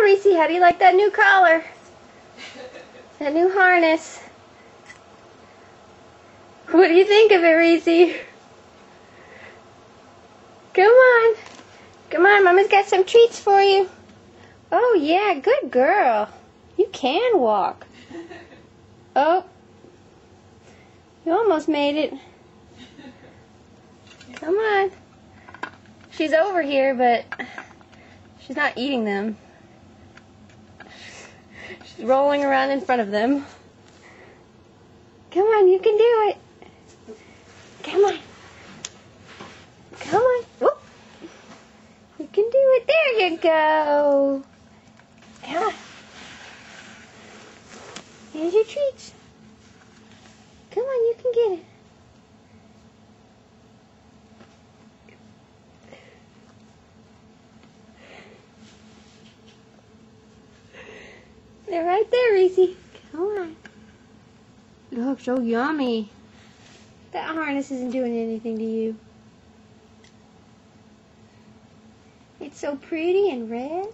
Reese, how do you like that new collar? That new harness? What do you think of it, Reese? Come on. Come on, Mama's got some treats for you. Oh, yeah, good girl. You can walk. Oh. You almost made it. Come on. She's over here, but she's not eating them. She's rolling around in front of them. Come on, you can do it. Come on. Come on. Whoop. You can do it. There you go. Come on. Here's your treats. Come on, you can get it. They're right there, Reese. Come on. Look, so yummy. That harness isn't doing anything to you. It's so pretty and red.